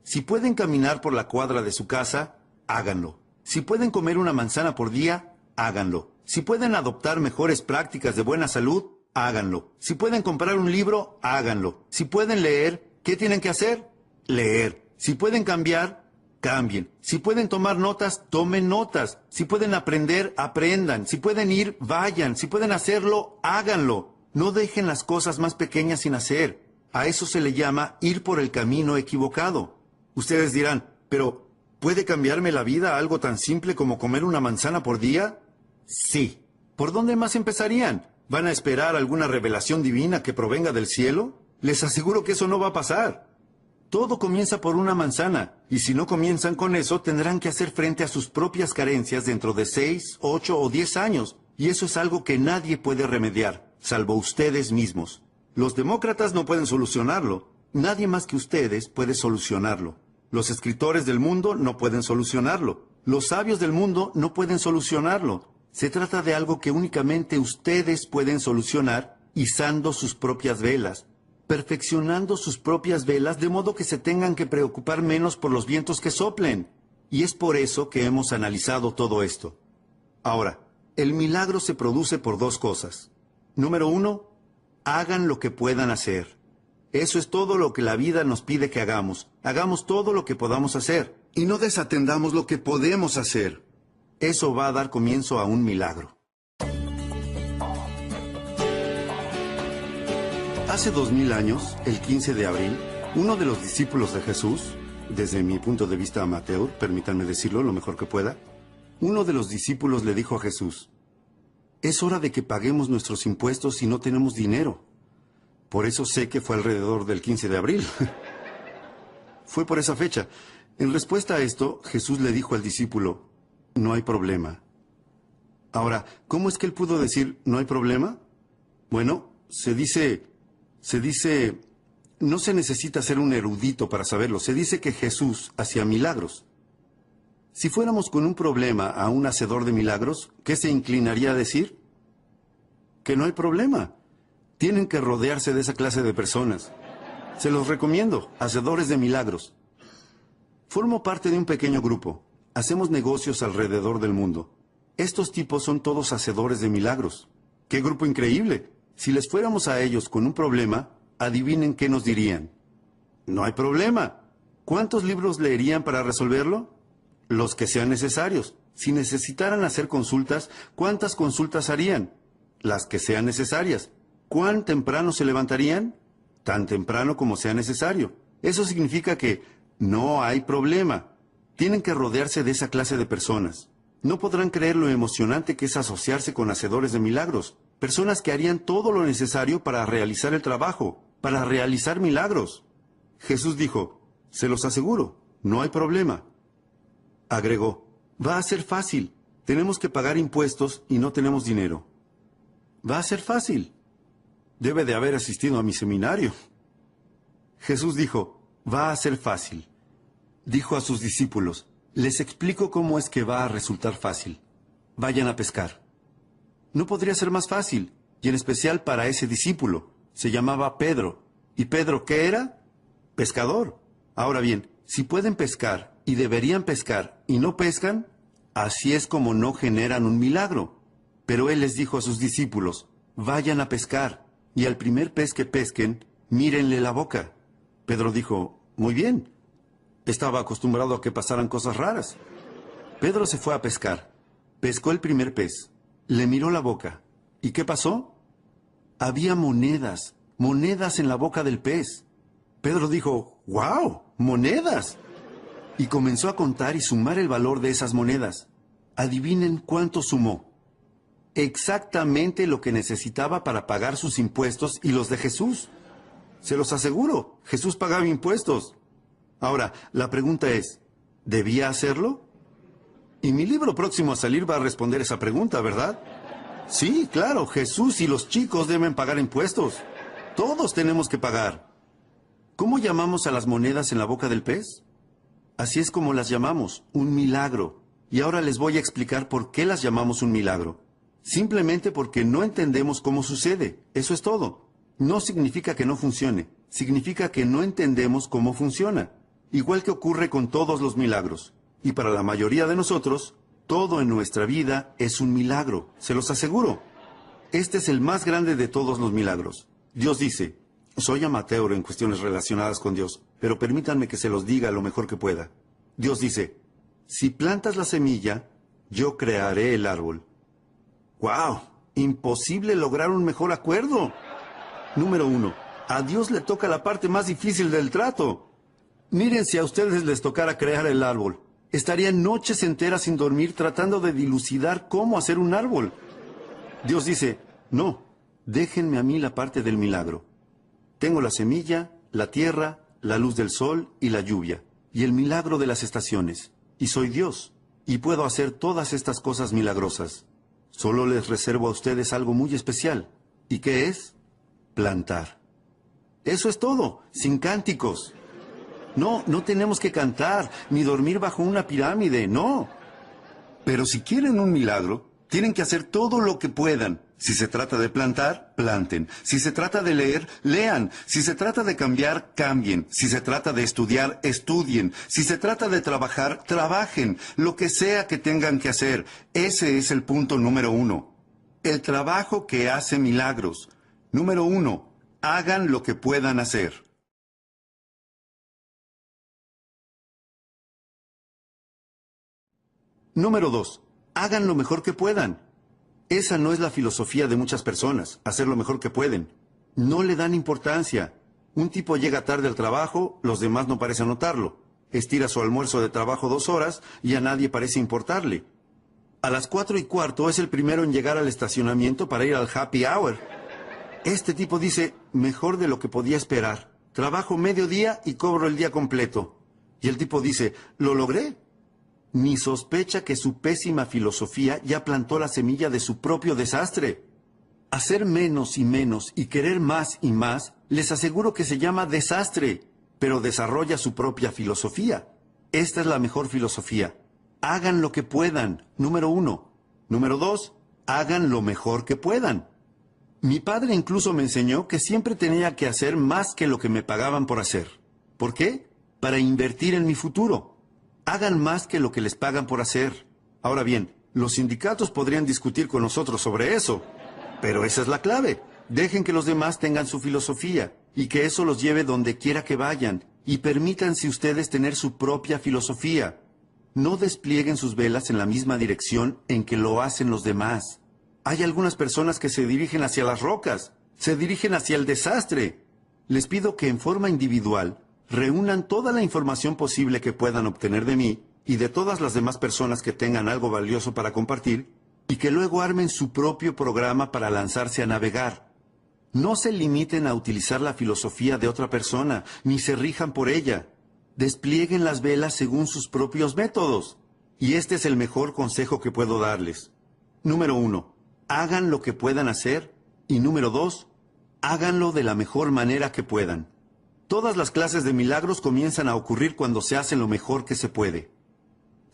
Si pueden caminar por la cuadra de su casa, háganlo. Si pueden comer una manzana por día, háganlo. Si pueden adoptar mejores prácticas de buena salud, háganlo. Si pueden comprar un libro, háganlo. Si pueden leer, ¿qué tienen que hacer? Leer. Si pueden cambiar, cambien. Si pueden tomar notas, tomen notas. Si pueden aprender, aprendan. Si pueden ir, vayan. Si pueden hacerlo, háganlo. No dejen las cosas más pequeñas sin hacer. A eso se le llama ir por el camino equivocado. Ustedes dirán, pero ¿puede cambiarme la vida algo tan simple como comer una manzana por día? Sí. ¿Por dónde más empezarían? ¿Van a esperar alguna revelación divina que provenga del cielo? Les aseguro que eso no va a pasar. Todo comienza por una manzana, y si no comienzan con eso, tendrán que hacer frente a sus propias carencias dentro de 6, 8 o 10 años, y eso es algo que nadie puede remediar, salvo ustedes mismos. Los demócratas no pueden solucionarlo. Nadie más que ustedes puede solucionarlo. Los escritores del mundo no pueden solucionarlo. Los sabios del mundo no pueden solucionarlo. Se trata de algo que únicamente ustedes pueden solucionar izando sus propias velas, perfeccionando sus propias velas de modo que se tengan que preocupar menos por los vientos que soplen. Y es por eso que hemos analizado todo esto. Ahora, el milagro se produce por dos cosas. Número 1, hagan lo que puedan hacer. Eso es todo lo que la vida nos pide que hagamos. Hagamos todo lo que podamos hacer. Y no desatendamos lo que podemos hacer. Eso va a dar comienzo a un milagro. Hace 2000 años, el 15 de abril, uno de los discípulos de Jesús, desde mi punto de vista amateur, permítanme decirlo lo mejor que pueda, uno de los discípulos le dijo a Jesús, es hora de que paguemos nuestros impuestos si no tenemos dinero. Por eso sé que fue alrededor del 15 de abril. Fue por esa fecha. En respuesta a esto, Jesús le dijo al discípulo, no hay problema. Ahora, ¿cómo es que él pudo decir, no hay problema? Bueno, se dice, no se necesita ser un erudito para saberlo. Se dice que Jesús hacía milagros. Si fuéramos con un problema a un hacedor de milagros, ¿qué se inclinaría a decir? Que no hay problema. Tienen que rodearse de esa clase de personas. Se los recomiendo, hacedores de milagros. Formo parte de un pequeño grupo. Hacemos negocios alrededor del mundo. Estos tipos son todos hacedores de milagros. ¡Qué grupo increíble! Si les fuéramos a ellos con un problema, adivinen qué nos dirían. No hay problema. ¿Cuántos libros leerían para resolverlo? Los que sean necesarios. Si necesitaran hacer consultas, ¿cuántas consultas harían? Las que sean necesarias. ¿Cuán temprano se levantarían? Tan temprano como sea necesario. Eso significa que no hay problema. Tienen que rodearse de esa clase de personas. No podrán creer lo emocionante que es asociarse con hacedores de milagros. Personas que harían todo lo necesario para realizar el trabajo, para realizar milagros. Jesús dijo, se los aseguro, no hay problema. Agregó, va a ser fácil. Tenemos que pagar impuestos y no tenemos dinero. Va a ser fácil. Debe de haber asistido a mi seminario. Jesús dijo, va a ser fácil. Dijo a sus discípulos, les explico cómo es que va a resultar fácil. Vayan a pescar. No podría ser más fácil, y en especial para ese discípulo. Se llamaba Pedro. ¿Y Pedro qué era? Pescador. Ahora bien, si pueden pescar y deberían pescar y no pescan, así es como no generan un milagro. Pero él les dijo a sus discípulos, vayan a pescar, y al primer pez que pesquen, mírenle la boca. Pedro dijo, muy bien. Estaba acostumbrado a que pasaran cosas raras. Pedro se fue a pescar. Pescó el primer pez. Le miró la boca. ¿Y qué pasó? Había monedas en la boca del pez. Pedro dijo, ¡wow! ¡Monedas! Y comenzó a contar y sumar el valor de esas monedas. Adivinen cuánto sumó. Exactamente lo que necesitaba para pagar sus impuestos y los de Jesús. Se los aseguro, Jesús pagaba impuestos. Ahora, la pregunta es, ¿debía hacerlo? Y mi libro próximo a salir va a responder esa pregunta, ¿verdad? Sí, claro, Jesús y los chicos deben pagar impuestos. Todos tenemos que pagar. ¿Cómo llamamos a las monedas en la boca del pez? Así es como las llamamos, un milagro. Y ahora les voy a explicar por qué las llamamos un milagro. Simplemente porque no entendemos cómo sucede. Eso es todo. No significa que no funcione. Significa que no entendemos cómo funciona. igual que ocurre con todos los milagros. Y para la mayoría de nosotros, todo en nuestra vida es un milagro, se los aseguro. Este es el más grande de todos los milagros. Dios dice, soy amateur en cuestiones relacionadas con Dios, pero permítanme que se los diga lo mejor que pueda. Dios dice, si plantas la semilla, yo crearé el árbol. ¡Wow! Imposible lograr un mejor acuerdo. Número 1. A Dios le toca la parte más difícil del trato. Miren, si a ustedes les tocara crear el árbol, estarían noches enteras sin dormir tratando de dilucidar cómo hacer un árbol. Dios dice, no, déjenme a mí la parte del milagro. Tengo la semilla, la tierra, la luz del sol y la lluvia, y el milagro de las estaciones. Y soy Dios, y puedo hacer todas estas cosas milagrosas. Solo les reservo a ustedes algo muy especial. ¿Y qué es? Plantar. Eso es todo, sin cánticos. No, no tenemos que cantar, ni dormir bajo una pirámide, no. Pero si quieren un milagro, tienen que hacer todo lo que puedan. Si se trata de plantar, planten. Si se trata de leer, lean. Si se trata de cambiar, cambien. Si se trata de estudiar, estudien. Si se trata de trabajar, trabajen. Lo que sea que tengan que hacer. Ese es el punto número 1. El trabajo que hace milagros. Número 1. Hagan lo que puedan hacer. Número 2. Hagan lo mejor que puedan. Esa no es la filosofía de muchas personas, hacer lo mejor que pueden. No le dan importancia. Un tipo llega tarde al trabajo, los demás no parecen notarlo. Estira su almuerzo de trabajo 2 horas y a nadie parece importarle. A las 4:15 es el primero en llegar al estacionamiento para ir al happy hour. Este tipo dice, mejor de lo que podía esperar. Trabajo medio día y cobro el día completo. Y el tipo dice, ¿lo logré? Ni sospecha que su pésima filosofía ya plantó la semilla de su propio desastre. Hacer menos y menos y querer más y más, les aseguro que se llama desastre, pero desarrolla su propia filosofía. Esta es la mejor filosofía. Hagan lo que puedan, número 1. Número 2, hagan lo mejor que puedan. Mi padre incluso me enseñó que siempre tenía que hacer más que lo que me pagaban por hacer. ¿Por qué? Para invertir en mi futuro. Hagan más que lo que les pagan por hacer. Ahora bien, los sindicatos podrían discutir con nosotros sobre eso. Pero esa es la clave. Dejen que los demás tengan su filosofía y que eso los lleve donde quiera que vayan. Y permítanse ustedes tener su propia filosofía. No desplieguen sus velas en la misma dirección en que lo hacen los demás. Hay algunas personas que se dirigen hacia las rocas, se dirigen hacia el desastre. Les pido que en forma individual reúnan toda la información posible que puedan obtener de mí y de todas las demás personas que tengan algo valioso para compartir y que luego armen su propio programa para lanzarse a navegar. No se limiten a utilizar la filosofía de otra persona, ni se rijan por ella. Desplieguen las velas según sus propios métodos. Y este es el mejor consejo que puedo darles. Número 1. Hagan lo que puedan hacer. Y número 2. Háganlo de la mejor manera que puedan. Todas las clases de milagros comienzan a ocurrir cuando se hace lo mejor que se puede.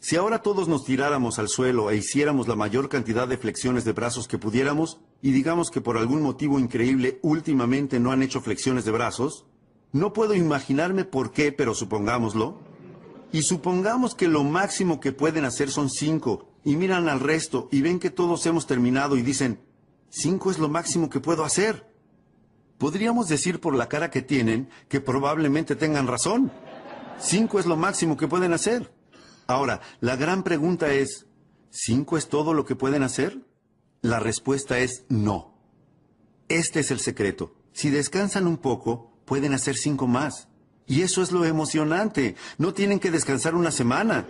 Si ahora todos nos tiráramos al suelo e hiciéramos la mayor cantidad de flexiones de brazos que pudiéramos, y digamos que por algún motivo increíble últimamente no han hecho flexiones de brazos, no puedo imaginarme por qué, pero supongámoslo. Y supongamos que lo máximo que pueden hacer son 5, y miran al resto y ven que todos hemos terminado y dicen, 5 es lo máximo que puedo hacer. Podríamos decir por la cara que tienen que probablemente tengan razón. 5 es lo máximo que pueden hacer. Ahora, la gran pregunta es, ¿5 es todo lo que pueden hacer? La respuesta es no. Este es el secreto. Si descansan un poco, pueden hacer 5 más. Y eso es lo emocionante. No tienen que descansar una semana.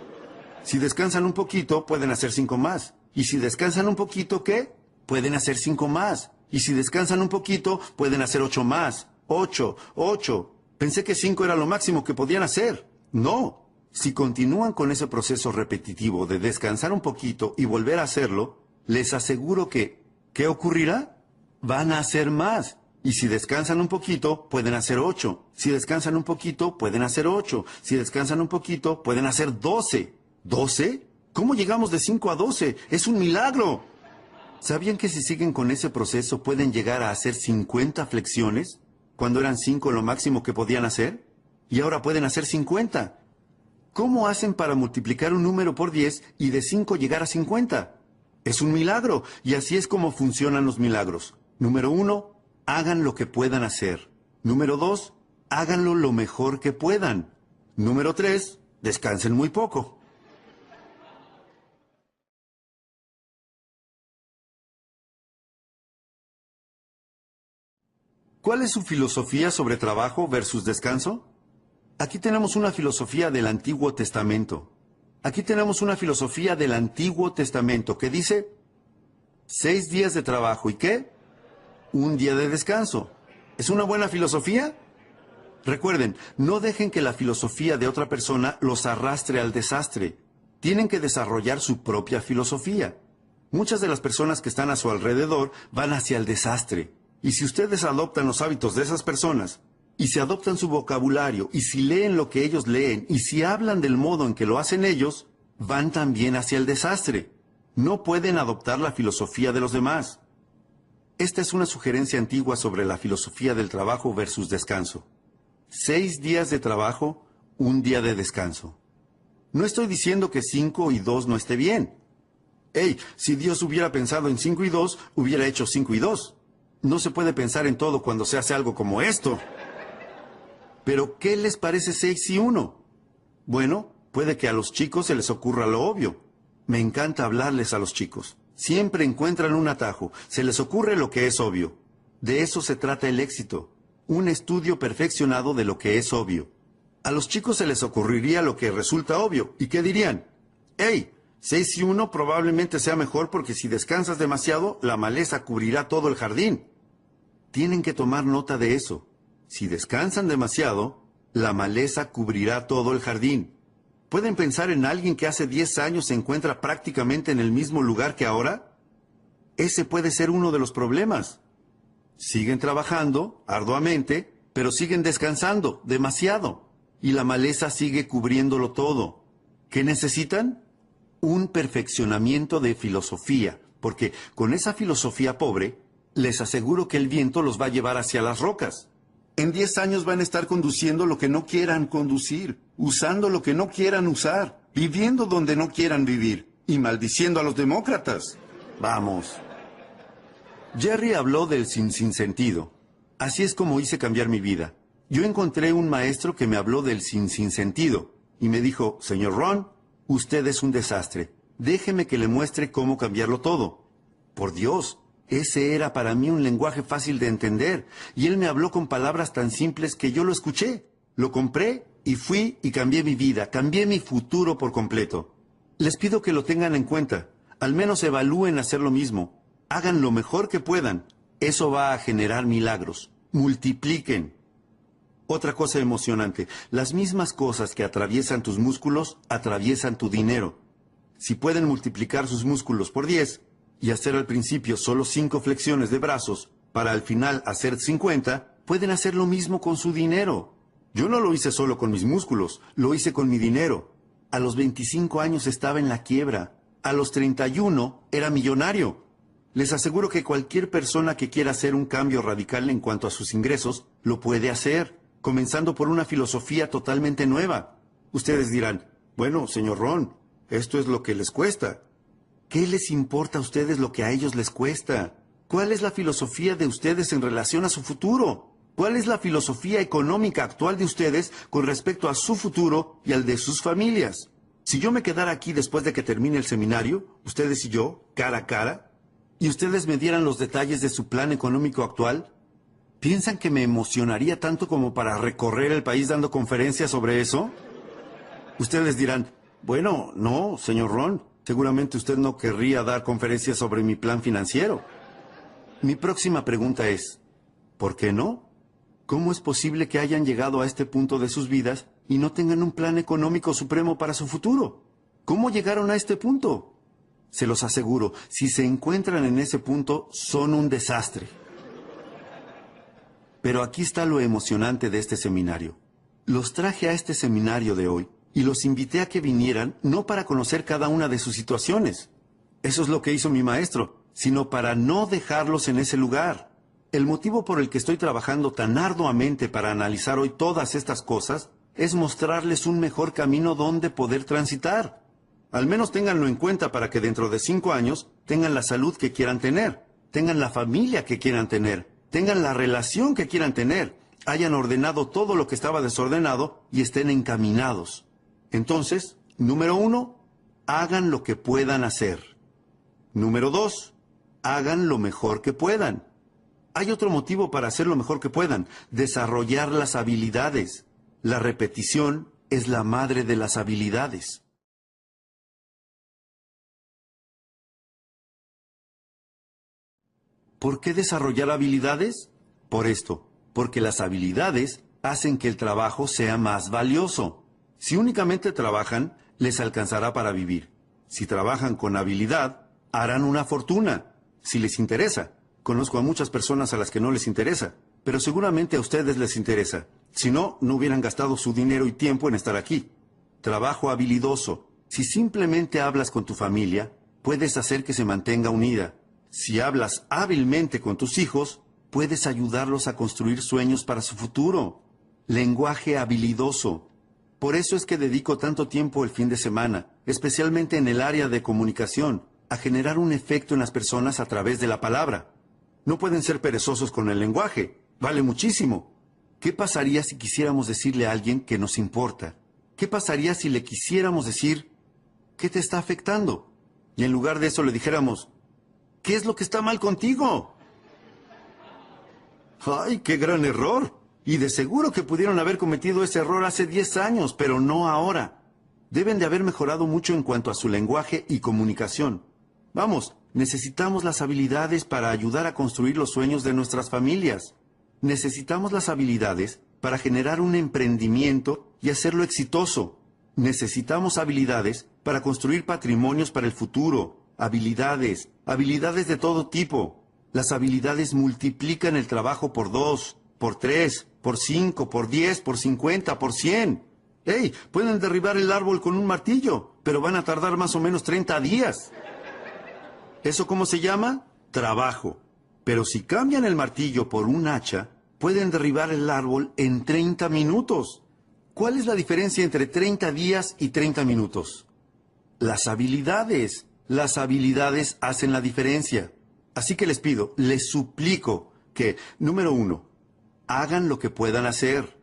Si descansan un poquito, pueden hacer 5 más. Y si descansan un poquito, ¿qué? Pueden hacer 5 más. Y si descansan un poquito, pueden hacer 8 más. 8. Pensé que 5 era lo máximo que podían hacer. No. Si continúan con ese proceso repetitivo de descansar un poquito y volver a hacerlo, les aseguro que, ¿qué ocurrirá? Van a hacer más. Y si descansan un poquito, pueden hacer 8. Si descansan un poquito, pueden hacer 8. Si descansan un poquito, pueden hacer 12. ¿12? ¿Cómo llegamos de 5 a 12? ¡Es un milagro! ¿Sabían que si siguen con ese proceso pueden llegar a hacer 50 flexiones? Cuando eran 5 lo máximo que podían hacer. Y ahora pueden hacer 50. ¿Cómo hacen para multiplicar un número por 10 y de 5 llegar a 50? Es un milagro, y así es como funcionan los milagros. Número 1, hagan lo que puedan hacer. Número 2, háganlo lo mejor que puedan. Número 3, descansen muy poco. ¿Cuál es su filosofía sobre trabajo versus descanso? Aquí tenemos una filosofía del Antiguo Testamento. Aquí tenemos una filosofía del Antiguo Testamento que dice 6 días de trabajo, ¿y qué? Un día de descanso. ¿Es una buena filosofía? Recuerden, no dejen que la filosofía de otra persona los arrastre al desastre. Tienen que desarrollar su propia filosofía. Muchas de las personas que están a su alrededor van hacia el desastre. Y si ustedes adoptan los hábitos de esas personas, y si adoptan su vocabulario, y si leen lo que ellos leen, y si hablan del modo en que lo hacen ellos, van también hacia el desastre. No pueden adoptar la filosofía de los demás. Esta es una sugerencia antigua sobre la filosofía del trabajo versus descanso. 6 días de trabajo, un día de descanso. No estoy diciendo que 5 y 2 no esté bien. Hey, si Dios hubiera pensado en 5 y 2, hubiera hecho 5 y 2. No se puede pensar en todo cuando se hace algo como esto. Pero, ¿qué les parece 6 y 1? Bueno, puede que a los chicos se les ocurra lo obvio. Me encanta hablarles a los chicos. Siempre encuentran un atajo. Se les ocurre lo que es obvio. De eso se trata el éxito. Un estudio perfeccionado de lo que es obvio. A los chicos se les ocurriría lo que resulta obvio. ¿Y qué dirían? ¡Hey! 6 y 1 probablemente sea mejor porque si descansas demasiado, la maleza cubrirá todo el jardín. Tienen que tomar nota de eso. Si descansan demasiado, la maleza cubrirá todo el jardín. ¿Pueden pensar en alguien que hace 10 años se encuentra prácticamente en el mismo lugar que ahora? Ese puede ser uno de los problemas. Siguen trabajando arduamente, pero siguen descansando demasiado. Y la maleza sigue cubriéndolo todo. ¿Qué necesitan? Un perfeccionamiento de filosofía, porque con esa filosofía pobre, les aseguro que el viento los va a llevar hacia las rocas. En 10 años van a estar conduciendo lo que no quieran conducir, usando lo que no quieran usar, viviendo donde no quieran vivir y maldiciendo a los demócratas. Vamos. Jerry habló del sinsentido. Así es como hice cambiar mi vida. Yo encontré un maestro que me habló del sinsentido y me dijo, señor Ron, usted es un desastre. Déjeme que le muestre cómo cambiarlo todo. Por Dios, ese era para mí un lenguaje fácil de entender, y él me habló con palabras tan simples que yo lo escuché, lo compré y fui y cambié mi vida, cambié mi futuro por completo. Les pido que lo tengan en cuenta, al menos evalúen hacer lo mismo, hagan lo mejor que puedan, eso va a generar milagros, multipliquen. Otra cosa emocionante, las mismas cosas que atraviesan tus músculos, atraviesan tu dinero. Si pueden multiplicar sus músculos por 10, y hacer al principio solo 5 flexiones de brazos, para al final hacer 50, pueden hacer lo mismo con su dinero. Yo no lo hice solo con mis músculos, lo hice con mi dinero. A los 25 años estaba en la quiebra. A los 31 era millonario. Les aseguro que cualquier persona que quiera hacer un cambio radical en cuanto a sus ingresos, lo puede hacer, comenzando por una filosofía totalmente nueva. Ustedes dirán, bueno, señor Ron, esto es lo que les cuesta. ¿Qué les importa a ustedes lo que a ellos les cuesta? ¿Cuál es la filosofía de ustedes en relación a su futuro? ¿Cuál es la filosofía económica actual de ustedes con respecto a su futuro y al de sus familias? Si yo me quedara aquí después de que termine el seminario, ustedes y yo, cara a cara, y ustedes me dieran los detalles de su plan económico actual, ¿piensan que me emocionaría tanto como para recorrer el país dando conferencias sobre eso? Ustedes dirán, bueno, no, señor Ron. Seguramente usted no querría dar conferencias sobre mi plan financiero. Mi próxima pregunta es, ¿por qué no? ¿Cómo es posible que hayan llegado a este punto de sus vidas y no tengan un plan económico supremo para su futuro? ¿Cómo llegaron a este punto? Se los aseguro, si se encuentran en ese punto, son un desastre. Pero aquí está lo emocionante de este seminario. Los traje a este seminario de hoy y los invité a que vinieran no para conocer cada una de sus situaciones. Eso es lo que hizo mi maestro, sino para no dejarlos en ese lugar. El motivo por el que estoy trabajando tan arduamente para analizar hoy todas estas cosas es mostrarles un mejor camino donde poder transitar. Al menos ténganlo en cuenta para que dentro de 5 años tengan la salud que quieran tener, tengan la familia que quieran tener, tengan la relación que quieran tener, hayan ordenado todo lo que estaba desordenado y estén encaminados. Entonces, número 1, hagan lo que puedan hacer. Número 2, hagan lo mejor que puedan. Hay otro motivo para hacer lo mejor que puedan: desarrollar las habilidades. La repetición es la madre de las habilidades. ¿Por qué desarrollar habilidades? Por esto, porque las habilidades hacen que el trabajo sea más valioso. Si únicamente trabajan, les alcanzará para vivir. Si trabajan con habilidad, harán una fortuna. Si les interesa. Conozco a muchas personas a las que no les interesa, pero seguramente a ustedes les interesa. Si no, no hubieran gastado su dinero y tiempo en estar aquí. Trabajo habilidoso. Si simplemente hablas con tu familia, puedes hacer que se mantenga unida. Si hablas hábilmente con tus hijos, puedes ayudarlos a construir sueños para su futuro. Lenguaje habilidoso. Por eso es que dedico tanto tiempo el fin de semana, especialmente en el área de comunicación, a generar un efecto en las personas a través de la palabra. No pueden ser perezosos con el lenguaje. Vale muchísimo. ¿Qué pasaría si quisiéramos decirle a alguien que nos importa? ¿Qué pasaría si le quisiéramos decir, ¿qué te está afectando? Y en lugar de eso le dijéramos, ¿qué es lo que está mal contigo? ¡Ay, qué gran error! Y de seguro que pudieron haber cometido ese error hace 10 años, pero no ahora. Deben de haber mejorado mucho en cuanto a su lenguaje y comunicación. Vamos, necesitamos las habilidades para ayudar a construir los sueños de nuestras familias. Necesitamos las habilidades para generar un emprendimiento y hacerlo exitoso. Necesitamos habilidades para construir patrimonios para el futuro. Habilidades de todo tipo. Las habilidades multiplican el trabajo por 2, por 3, por 5, por 10, por 50, por 100. ¡Hey! Pueden derribar el árbol con un martillo, pero van a tardar más o menos 30 días. ¿Eso cómo se llama? Trabajo. Pero si cambian el martillo por un hacha, pueden derribar el árbol en 30 minutos. ¿Cuál es la diferencia entre 30 días y 30 minutos? Las habilidades. Las habilidades hacen la diferencia. Así que les pido, les suplico que, número 1, hagan lo que puedan hacer.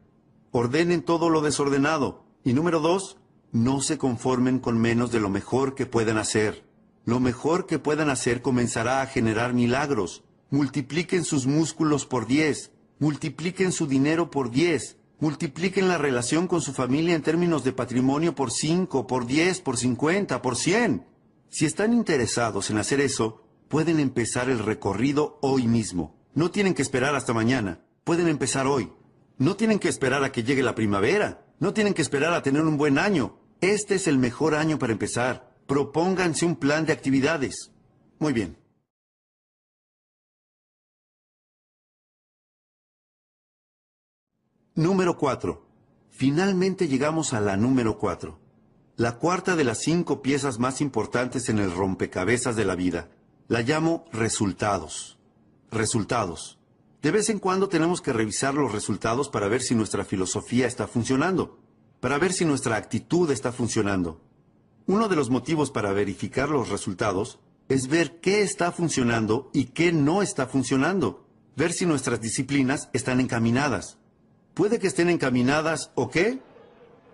Ordenen todo lo desordenado. Y número 2, no se conformen con menos de lo mejor que puedan hacer. Lo mejor que puedan hacer comenzará a generar milagros. Multipliquen sus músculos por 10. Multipliquen su dinero por 10. Multipliquen la relación con su familia en términos de patrimonio por 5, por 10, por 50, por 100. Si están interesados en hacer eso, pueden empezar el recorrido hoy mismo. No tienen que esperar hasta mañana. Pueden empezar hoy. No tienen que esperar a que llegue la primavera. No tienen que esperar a tener un buen año. Este es el mejor año para empezar. Propónganse un plan de actividades. Muy bien. Número 4. Finalmente llegamos a la número 4. La cuarta de las 5 piezas más importantes en el rompecabezas de la vida. La llamo resultados. Resultados. De vez en cuando tenemos que revisar los resultados para ver si nuestra filosofía está funcionando, para ver si nuestra actitud está funcionando. Uno de los motivos para verificar los resultados es ver qué está funcionando y qué no está funcionando. Ver si nuestras disciplinas están encaminadas. Puede que estén encaminadas o qué?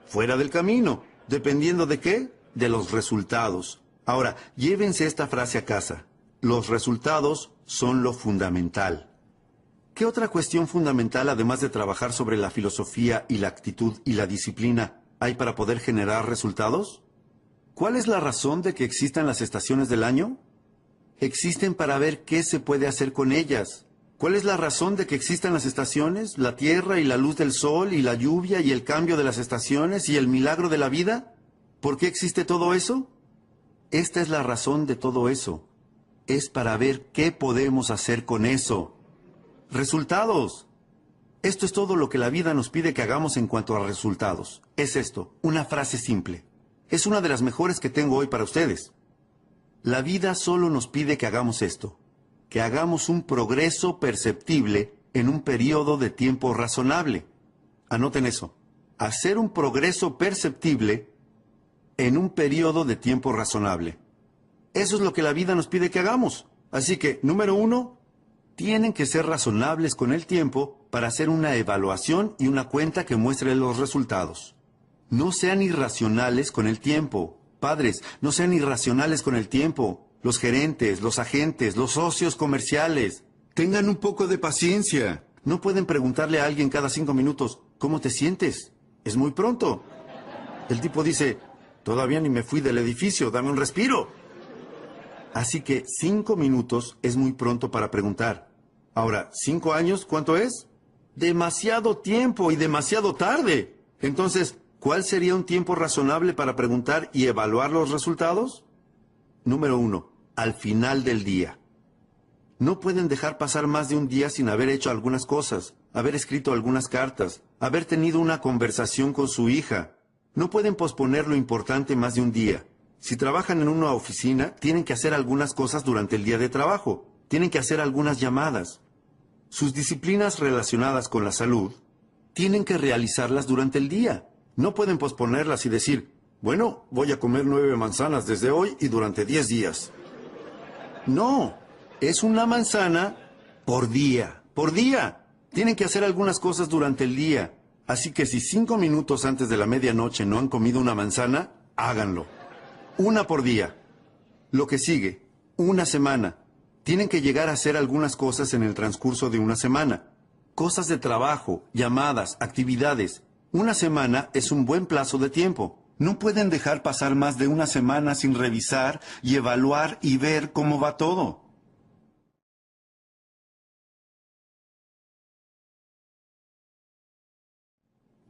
Fuera del camino. ¿Dependiendo de qué? De los resultados. Ahora, llévense esta frase a casa. Los resultados son lo fundamental. ¿Qué otra cuestión fundamental, además de trabajar sobre la filosofía y la actitud y la disciplina, hay para poder generar resultados? ¿Cuál es la razón de que existan las estaciones del año? Existen para ver qué se puede hacer con ellas. ¿Cuál es la razón de que existan las estaciones, la tierra y la luz del sol y la lluvia y el cambio de las estaciones y el milagro de la vida? ¿Por qué existe todo eso? Esta es la razón de todo eso. Es para ver qué podemos hacer con eso. Resultados. Esto es todo lo que la vida nos pide que hagamos en cuanto a resultados. Es esto, una frase simple. Es una de las mejores que tengo hoy para ustedes. La vida solo nos pide que hagamos esto. Que hagamos un progreso perceptible en un periodo de tiempo razonable. Anoten eso. hacer un progreso perceptible en un periodo de tiempo razonable. Eso es lo que la vida nos pide que hagamos. Así que, número 1, tienen que ser razonables con el tiempo para hacer una evaluación y una cuenta que muestre los resultados. No sean irracionales con el tiempo. Padres, no sean irracionales con el tiempo. Los gerentes, los agentes, los socios comerciales. Tengan un poco de paciencia. No pueden preguntarle a alguien cada 5 minutos, ¿cómo te sientes? Es muy pronto. El tipo dice, todavía ni me fui del edificio, dame un respiro. Así que 5 minutos es muy pronto para preguntar. Ahora, 5 años, ¿cuánto es? Demasiado tiempo y demasiado tarde. Entonces, ¿cuál sería un tiempo razonable para preguntar y evaluar los resultados? Número 1, al final del día. No pueden dejar pasar más de un día sin haber hecho algunas cosas, haber escrito algunas cartas, haber tenido una conversación con su hija. No pueden posponer lo importante más de un día. Si trabajan en una oficina, tienen que hacer algunas cosas durante el día de trabajo. Tienen que hacer algunas llamadas. Sus disciplinas relacionadas con la salud, tienen que realizarlas durante el día. No pueden posponerlas y decir, bueno, voy a comer 9 manzanas desde hoy y durante 10 días. No, es una manzana por día, por día. Tienen que hacer algunas cosas durante el día. Así que si 5 minutos antes de la medianoche no han comido una manzana, háganlo. Una por día. Lo que sigue, una semana. Tienen que llegar a hacer algunas cosas en el transcurso de una semana. Cosas de trabajo, llamadas, actividades. Una semana es un buen plazo de tiempo. No pueden dejar pasar más de una semana sin revisar y evaluar y ver cómo va todo.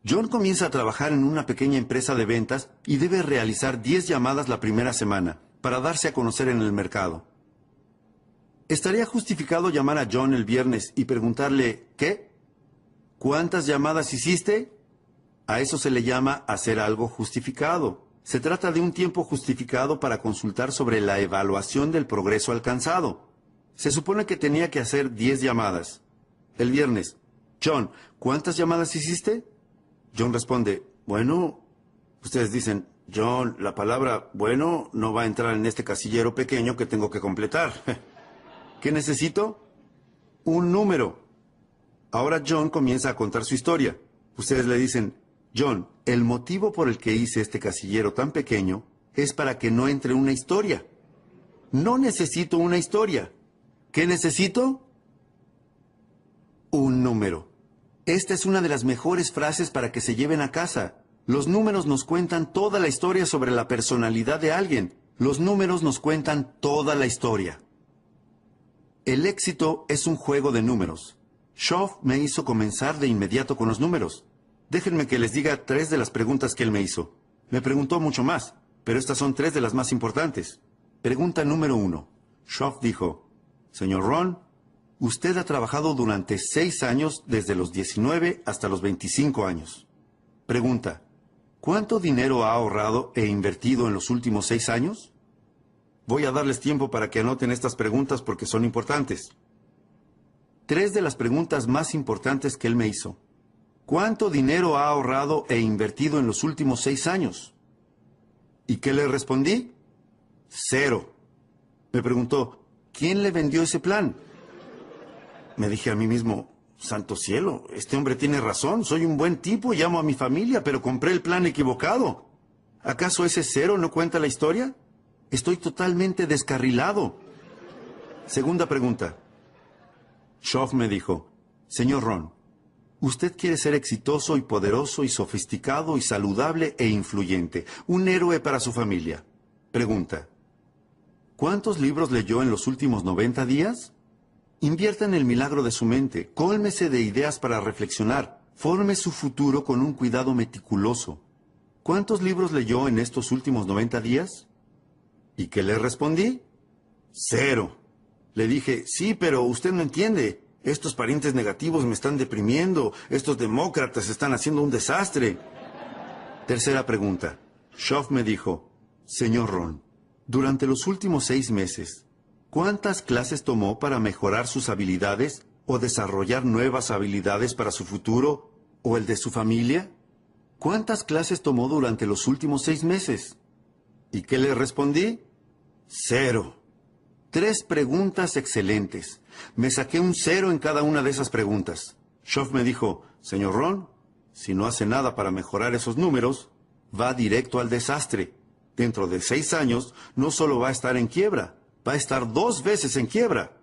John comienza a trabajar en una pequeña empresa de ventas y debe realizar 10 llamadas la primera semana para darse a conocer en el mercado. ¿Estaría justificado llamar a John el viernes y preguntarle, ¿qué? ¿Cuántas llamadas hiciste? A eso se le llama hacer algo justificado. Se trata de un tiempo justificado para consultar sobre la evaluación del progreso alcanzado. Se supone que tenía que hacer 10 llamadas. El viernes, John, ¿cuántas llamadas hiciste? John responde, bueno, ustedes dicen, John, la palabra bueno no va a entrar en este casillero pequeño que tengo que completar. ¿Qué necesito? Un número. Ahora John comienza a contar su historia. Ustedes le dicen, John, el motivo por el que hice este casillero tan pequeño es para que no entre una historia. No necesito una historia. ¿Qué necesito? Un número. Esta es una de las mejores frases para que se lleven a casa. Los números nos cuentan toda la historia sobre la personalidad de alguien. Los números nos cuentan toda la historia. El éxito es un juego de números. Schoff me hizo comenzar de inmediato con los números. Déjenme que les diga 3 de las preguntas que él me hizo. Me preguntó mucho más, pero estas son 3 de las más importantes. Pregunta número 1. Schoff dijo, señor Ron, usted ha trabajado durante 6 años desde los 19 hasta los 25 años. Pregunta, ¿cuánto dinero ha ahorrado e invertido en los últimos 6 años? Voy a darles tiempo para que anoten estas preguntas porque son importantes. 3 de las preguntas más importantes que él me hizo. ¿Cuánto dinero ha ahorrado e invertido en los últimos 6 años? ¿Y qué le respondí? 0. Me preguntó, ¿quién le vendió ese plan? Me dije a mí mismo, santo cielo, este hombre tiene razón, soy un buen tipo y amo a mi familia, pero compré el plan equivocado. ¿Acaso ese 0 no cuenta la historia? Estoy totalmente descarrilado. Segunda pregunta. Schoff me dijo, señor Ron, usted quiere ser exitoso y poderoso y sofisticado y saludable e influyente, un héroe para su familia. Pregunta, ¿cuántos libros leyó en los últimos 90 días? Invierta en el milagro de su mente, cólmese de ideas para reflexionar, forme su futuro con un cuidado meticuloso. ¿Cuántos libros leyó en estos últimos 90 días? ¿Y qué le respondí? 0. Le dije, sí, pero usted no entiende. Estos parientes negativos me están deprimiendo. Estos demócratas están haciendo un desastre. Tercera pregunta. Schoff me dijo, señor Ron, durante los últimos 6 meses, ¿cuántas clases tomó para mejorar sus habilidades o desarrollar nuevas habilidades para su futuro o el de su familia? ¿cuántas clases tomó durante los últimos 6 meses? ¿Y qué le respondí? 0. 3 preguntas excelentes. Me saqué un 0 en cada una de esas preguntas. Schoff me dijo, señor Ron, si no hace nada para mejorar esos números, va directo al desastre. Dentro de 6 años, no solo va a estar en quiebra, va a estar 2 veces en quiebra.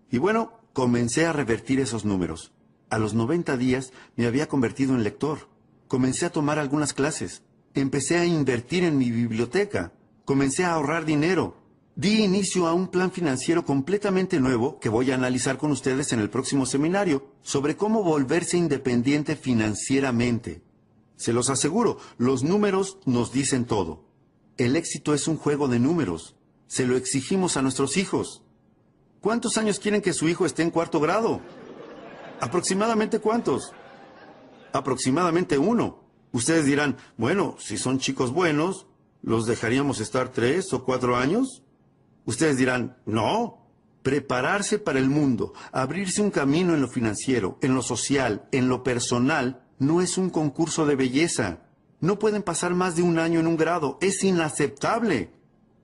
Y bueno, comencé a revertir esos números. A los 90 días me había convertido en lector. Comencé a tomar algunas clases. Empecé a invertir en mi biblioteca. Comencé a ahorrar dinero. Di inicio a un plan financiero completamente nuevo que voy a analizar con ustedes en el próximo seminario sobre cómo volverse independiente financieramente. Se los aseguro, los números nos dicen todo. El éxito es un juego de números. Se lo exigimos a nuestros hijos. ¿Cuántos años quieren que su hijo esté en 4º grado? ¿Aproximadamente cuántos? Aproximadamente 1. Ustedes dirán, bueno, si son chicos buenos, ¿los dejaríamos estar 3 o 4 años? Ustedes dirán, no. Prepararse para el mundo, abrirse un camino en lo financiero, en lo social, en lo personal, no es un concurso de belleza. No pueden pasar más de 1 año en un grado. Es inaceptable.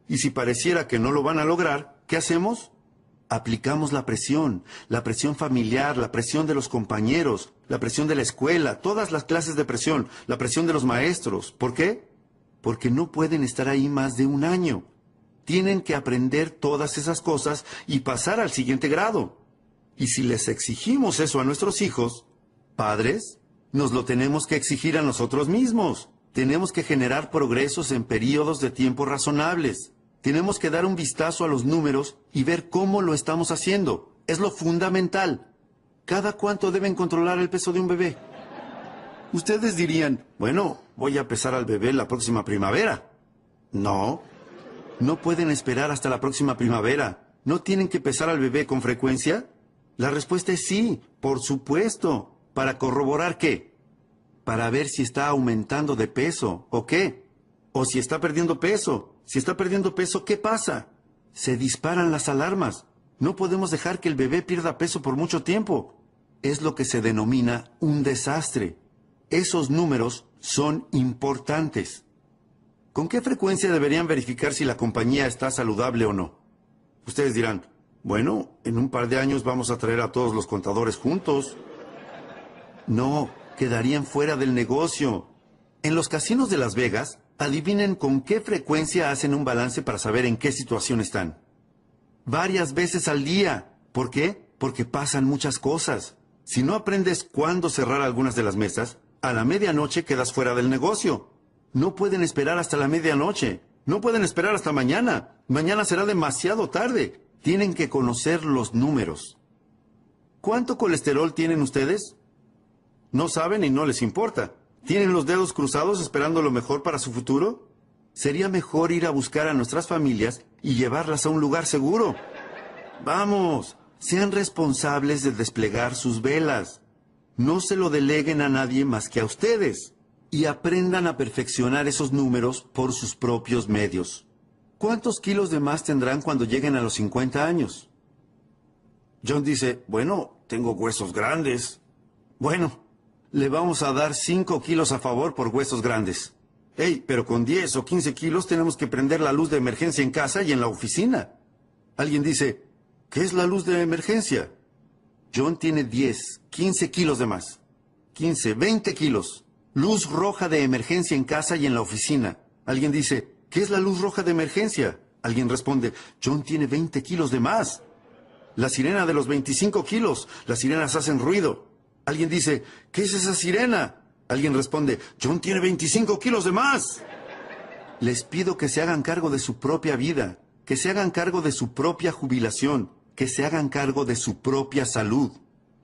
Y si pareciera que no lo van a lograr, ¿qué hacemos? Aplicamos la presión familiar, la presión de los compañeros, la presión de la escuela, todas las clases de presión, la presión de los maestros. ¿Por qué? Porque no pueden estar ahí más de 1 año. Tienen que aprender todas esas cosas y pasar al siguiente grado. Y si les exigimos eso a nuestros hijos, padres, nos lo tenemos que exigir a nosotros mismos. Tenemos que generar progresos en periodos de tiempo razonables. Tenemos que dar un vistazo a los números y ver cómo lo estamos haciendo. Es lo fundamental. ¿Cada cuánto deben controlar el peso de un bebé? Ustedes dirían, bueno, voy a pesar al bebé la próxima primavera. No, no pueden esperar hasta la próxima primavera. ¿No tienen que pesar al bebé con frecuencia? La respuesta es sí, por supuesto. ¿Para corroborar qué? Para ver si está aumentando de peso, ¿o qué? O si está perdiendo peso. Si está perdiendo peso, ¿qué pasa? Se disparan las alarmas. No podemos dejar que el bebé pierda peso por mucho tiempo. Es lo que se denomina un desastre. Esos números son importantes. ¿Con qué frecuencia deberían verificar si la compañía está saludable o no? Ustedes dirán, bueno, en un par de años vamos a traer a todos los contadores juntos. No, quedarían fuera del negocio. En los casinos de Las Vegas, adivinen con qué frecuencia hacen un balance para saber en qué situación están. Varias veces al día. ¿Por qué? Porque pasan muchas cosas. Si no aprendes cuándo cerrar algunas de las mesas, a la medianoche quedas fuera del negocio. No pueden esperar hasta la medianoche. No pueden esperar hasta mañana. Mañana será demasiado tarde. Tienen que conocer los números. ¿Cuánto colesterol tienen ustedes? No saben y no les importa. ¿Tienen los dedos cruzados esperando lo mejor para su futuro? Sería mejor ir a buscar a nuestras familias y llevarlas a un lugar seguro. Vamos, sean responsables de desplegar sus velas. No se lo deleguen a nadie más que a ustedes. Y aprendan a perfeccionar esos números por sus propios medios. ¿Cuántos kilos de más tendrán cuando lleguen a los 50 años? John dice, bueno, tengo huesos grandes. Bueno, le vamos a dar 5 kilos a favor por huesos grandes. Hey, pero con 10 o 15 kilos tenemos que prender la luz de emergencia en casa y en la oficina. Alguien dice, ¿qué es la luz de emergencia? John tiene 10, 15 kilos de más. 15, 20 kilos. Luz roja de emergencia en casa y en la oficina. Alguien dice, ¿qué es la luz roja de emergencia? Alguien responde, John tiene 20 kilos de más. La sirena de los 25 kilos. Las sirenas hacen ruido. Alguien dice, ¿qué es esa sirena? Alguien responde, John tiene 25 kilos de más. Les pido que se hagan cargo de su propia vida, que se hagan cargo de su propia jubilación, que se hagan cargo de su propia salud.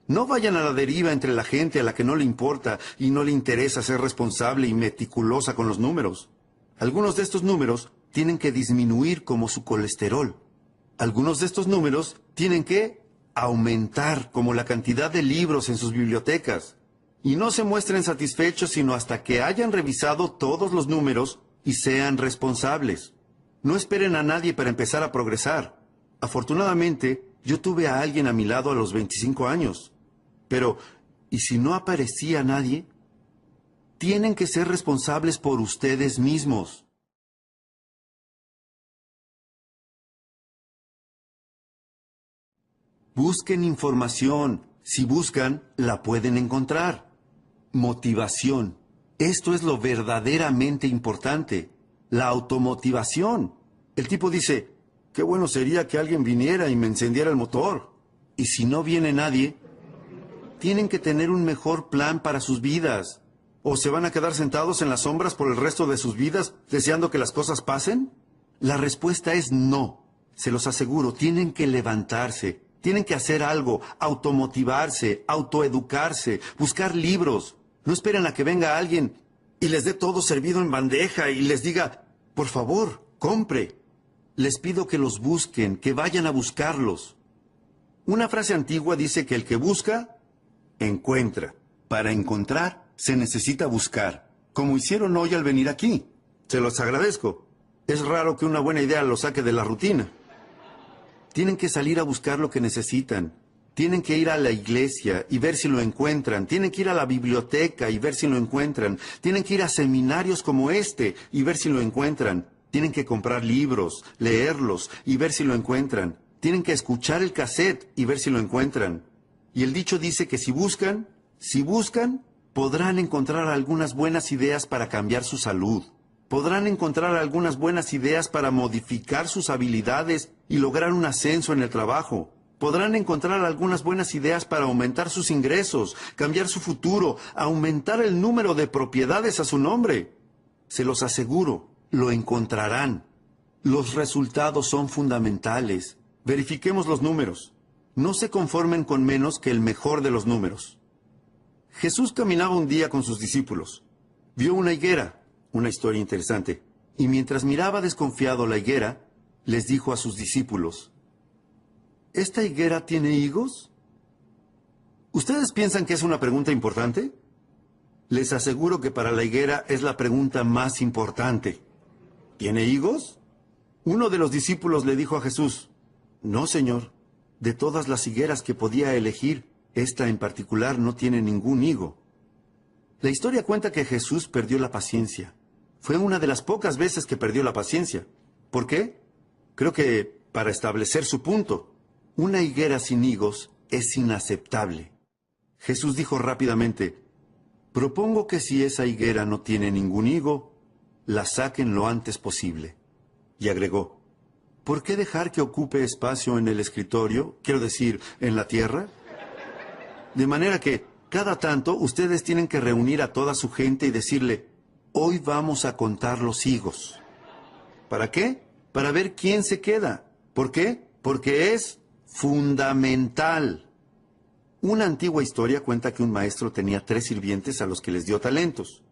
No vayan a la deriva entre la gente a la que no le importa y no le interesa ser responsable y meticulosa con los números. Algunos de estos números tienen que disminuir como su colesterol. Algunos de estos números tienen que aumentar como la cantidad de libros en sus bibliotecas. Y no se muestren satisfechos sino hasta que hayan revisado todos los números y sean responsables. No esperen a nadie para empezar a progresar. Afortunadamente, yo tuve a alguien a mi lado a los 25 años. Pero, ¿y si no aparecía nadie? Tienen que ser responsables por ustedes mismos. Busquen información. Si buscan, la pueden encontrar. Motivación. Esto es lo verdaderamente importante. La automotivación. El tipo dice, qué bueno sería que alguien viniera y me encendiera el motor. Y si no viene nadie, tienen que tener un mejor plan para sus vidas. ¿O se van a quedar sentados en las sombras por el resto de sus vidas, deseando que las cosas pasen? La respuesta es no. Se los aseguro, tienen que levantarse. Tienen que hacer algo, automotivarse, autoeducarse, buscar libros. No esperen a que venga alguien y les dé todo servido en bandeja y les diga, por favor, compre. Les pido que los busquen, que vayan a buscarlos. Una frase antigua dice que el que busca, encuentra. Para encontrar, se necesita buscar, como hicieron hoy al venir aquí. Se los agradezco. Es raro que una buena idea los saque de la rutina. Tienen que salir a buscar lo que necesitan. Tienen que ir a la iglesia y ver si lo encuentran. Tienen que ir a la biblioteca y ver si lo encuentran. Tienen que ir a seminarios como este y ver si lo encuentran. Tienen que comprar libros, leerlos y ver si lo encuentran. Tienen que escuchar el cassette y ver si lo encuentran. Y el dicho dice que si buscan, podrán encontrar algunas buenas ideas para cambiar su salud. Podrán encontrar algunas buenas ideas para modificar sus habilidades y lograr un ascenso en el trabajo. Podrán encontrar algunas buenas ideas para aumentar sus ingresos, cambiar su futuro, aumentar el número de propiedades a su nombre. Se los aseguro, lo encontrarán. Los resultados son fundamentales. Verifiquemos los números. No se conformen con menos que el mejor de los números. Jesús caminaba un día con sus discípulos. Vio una higuera. Una historia interesante. Y mientras miraba desconfiado la higuera, les dijo a sus discípulos, ¿esta higuera tiene higos? ¿Ustedes piensan que es una pregunta importante? Les aseguro que para la higuera es la pregunta más importante. ¿Tiene higos? Uno de los discípulos le dijo a Jesús, no, Señor. De todas las higueras que podía elegir, esta en particular no tiene ningún higo. La historia cuenta que Jesús perdió la paciencia. Fue una de las pocas veces que perdió la paciencia. ¿Por qué? Creo que para establecer su punto. Una higuera sin higos es inaceptable. Jesús dijo rápidamente, propongo que si esa higuera no tiene ningún higo, la saquen lo antes posible. Y agregó, ¿por qué dejar que ocupe espacio en el escritorio, quiero decir, en la tierra? De manera que, cada tanto, ustedes tienen que reunir a toda su gente y decirle, hoy vamos a contar los higos. ¿Para qué? Para ver quién se queda. ¿Por qué? Porque es fundamental. Una antigua historia cuenta que un maestro tenía 3 sirvientes a los que les dio talentos.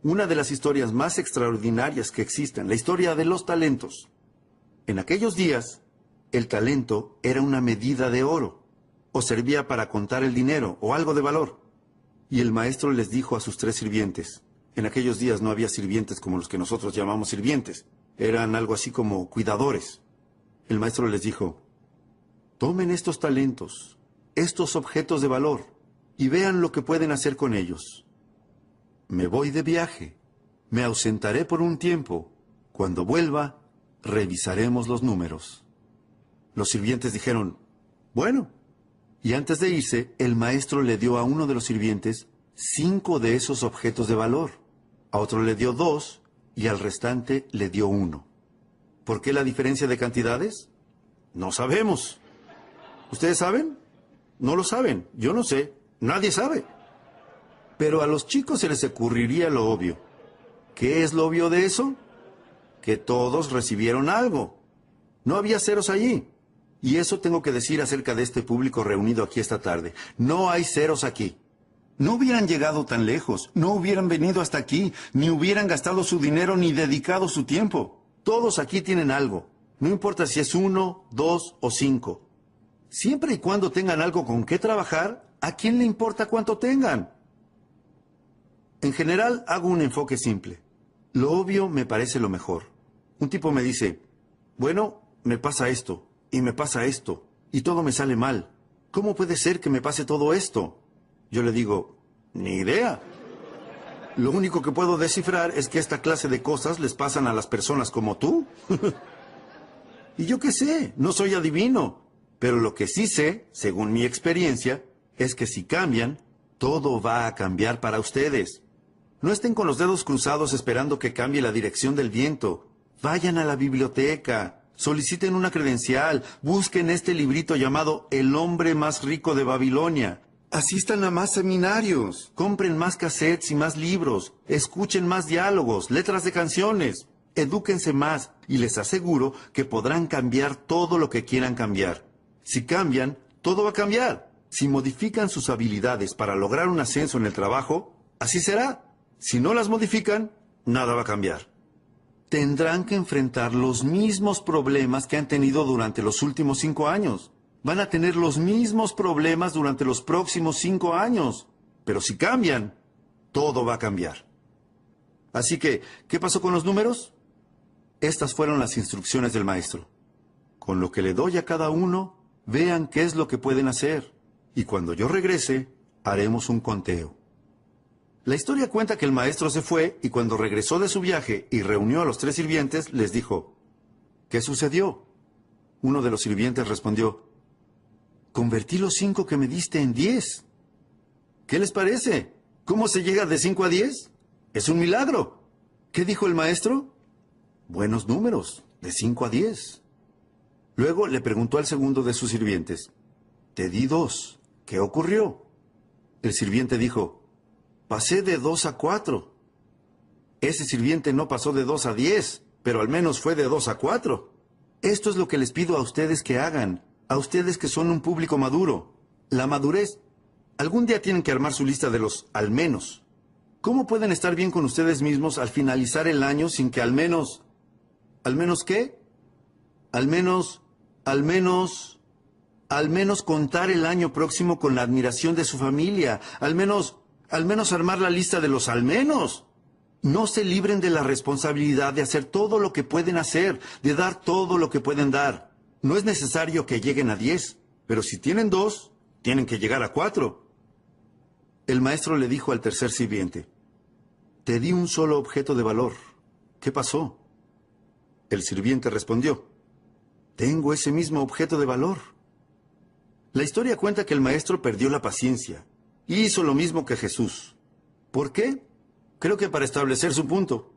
Una de las historias más extraordinarias que existen, la historia de los talentos. En aquellos días, el talento era una medida de oro, o servía para contar el dinero, o algo de valor. Y el maestro les dijo a sus 3 sirvientes, en aquellos días no había sirvientes como los que nosotros llamamos sirvientes, eran algo así como cuidadores. El maestro les dijo, tomen estos talentos, estos objetos de valor, y vean lo que pueden hacer con ellos. Me voy de viaje, me ausentaré por un tiempo. Cuando vuelva, revisaremos los números. Los sirvientes dijeron, bueno. Y antes de irse, el maestro le dio a uno de los sirvientes 5 de esos objetos de valor. A otro le dio 2 y al restante le dio 1. ¿Por qué la diferencia de cantidades? No sabemos. ¿Ustedes saben? No lo saben. Yo no sé. Nadie sabe. Pero a los chicos se les ocurriría lo obvio. ¿Qué es lo obvio de eso? Que todos recibieron algo. No había ceros allí. Y eso tengo que decir acerca de este público reunido aquí esta tarde. No hay ceros aquí. No hubieran llegado tan lejos, no hubieran venido hasta aquí, ni hubieran gastado su dinero ni dedicado su tiempo. Todos aquí tienen algo. No importa si es 1, 2 o 5. Siempre y cuando tengan algo con qué trabajar, ¿a quién le importa cuánto tengan? En general, hago un enfoque simple. Lo obvio me parece lo mejor. Un tipo me dice, bueno, me pasa esto. Y me pasa esto, y todo me sale mal. ¿Cómo puede ser que me pase todo esto? Yo le digo, ni idea. Lo único que puedo descifrar es que esta clase de cosas les pasan a las personas como tú. Y yo qué sé, no soy adivino. Pero lo que sí sé, según mi experiencia, es que si cambian, todo va a cambiar para ustedes. No estén con los dedos cruzados esperando que cambie la dirección del viento. Vayan a la biblioteca, soliciten una credencial, busquen este librito llamado El hombre más rico de Babilonia. Asistan a más seminarios, compren más cassettes y más libros, escuchen más diálogos, letras de canciones, edúquense más y les aseguro que podrán cambiar todo lo que quieran cambiar. Si cambian, todo va a cambiar. Si modifican sus habilidades para lograr un ascenso en el trabajo, así será. Si no las modifican, nada va a cambiar. Tendrán que enfrentar los mismos problemas que han tenido durante los últimos 5 años. Van a tener los mismos problemas durante los próximos 5 años. Pero si cambian, todo va a cambiar. Así que, ¿qué pasó con los números? Estas fueron las instrucciones del maestro. Con lo que le doy a cada uno, vean qué es lo que pueden hacer. Y cuando yo regrese, haremos un conteo. La historia cuenta que el maestro se fue y cuando regresó de su viaje y reunió a los 3 sirvientes, les dijo, ¿qué sucedió? Uno de los sirvientes respondió, convertí los 5 que me diste en 10. ¿Qué les parece? ¿Cómo se llega de 5 a 10? Es un milagro. ¿Qué dijo el maestro? Buenos números, de 5 a 10. Luego le preguntó al segundo de sus sirvientes, te di 2, ¿qué ocurrió? El sirviente dijo, pasé de 2 a 4. Ese sirviente no pasó de 2 a 10, pero al menos fue de 2 a 4. Esto es lo que les pido a ustedes que hagan, a ustedes que son un público maduro. La madurez. Algún día tienen que armar su lista de los al menos. ¿Cómo pueden estar bien con ustedes mismos al finalizar el año sin que ¿al menos qué? Al menos contar el año próximo con la admiración de su familia. Al menos armar la lista de los al menos. No se libren de la responsabilidad de hacer todo lo que pueden hacer, de dar todo lo que pueden dar. No es necesario que lleguen a 10, pero si tienen 2, tienen que llegar a 4. El maestro le dijo al tercer sirviente, te di un solo objeto de valor. ¿Qué pasó? El sirviente respondió, tengo ese mismo objeto de valor. La historia cuenta que el maestro perdió la paciencia y hizo lo mismo que Jesús. ¿Por qué? Creo que para establecer su punto.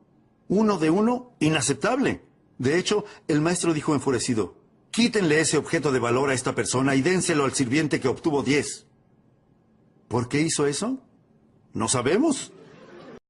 1 de 1, inaceptable. De hecho, el maestro dijo enfurecido, quítenle ese objeto de valor a esta persona y dénselo al sirviente que obtuvo 10. ¿Por qué hizo eso? No sabemos.